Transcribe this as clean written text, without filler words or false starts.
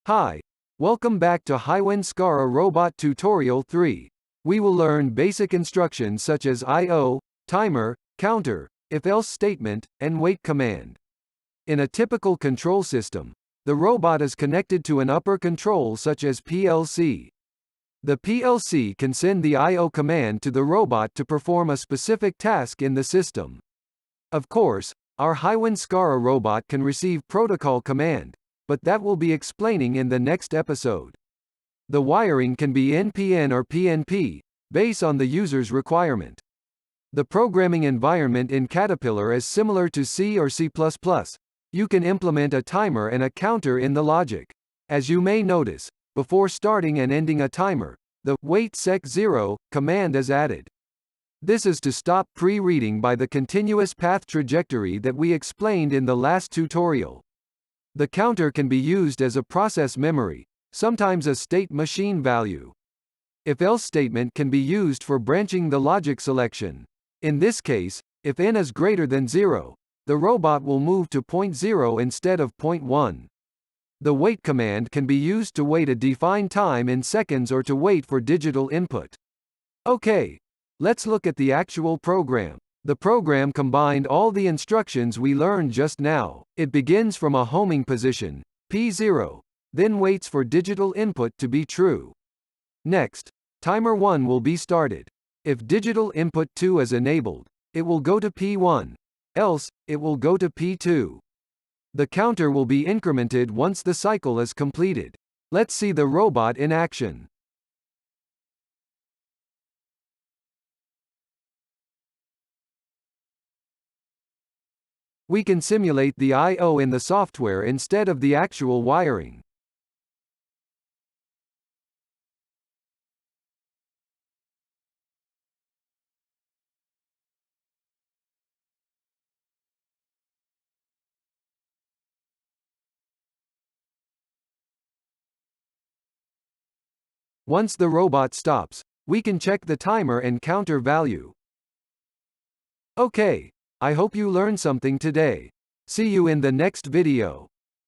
Hi, welcome back to HIWIN Scara Robot Tutorial 3. We will learn basic instructions such as I/O, timer, counter, if-else statement, and wait command. In a typical control system, the robot is connected to an upper control such as PLC. The PLC can send the I/O command to the robot to perform a specific task in the system. Of course, our HIWIN Scara robot can receive protocol command, but that will be explaining in the next episode. The wiring can be NPN or PNP, based on the user's requirement. The programming environment in Caterpillar is similar to C or C++. You can implement a timer and a counter in the logic. As you may notice, before starting and ending a timer, the wait sec 0 command is added. This is to stop pre-reading by the continuous path trajectory that we explained in the last tutorial. The counter can be used as a process memory, sometimes a state machine value. If-else statement can be used for branching the logic selection. In this case, if n is greater than 0, the robot will move to point 0 instead of point 1. The wait command can be used to wait a defined time in seconds or to wait for digital input. Okay, let's look at the actual program. The program combined all the instructions we learned just now. It begins from a homing position, P0, then waits for digital input to be true. Next, timer 1 will be started. If digital input 2 is enabled, it will go to P1, else, it will go to P2. The counter will be incremented once the cycle is completed. Let's see the robot in action. We can simulate the I/O in the software instead of the actual wiring. Once the robot stops, we can check the timer and counter value. Okay, I hope you learned something today. See you in the next video.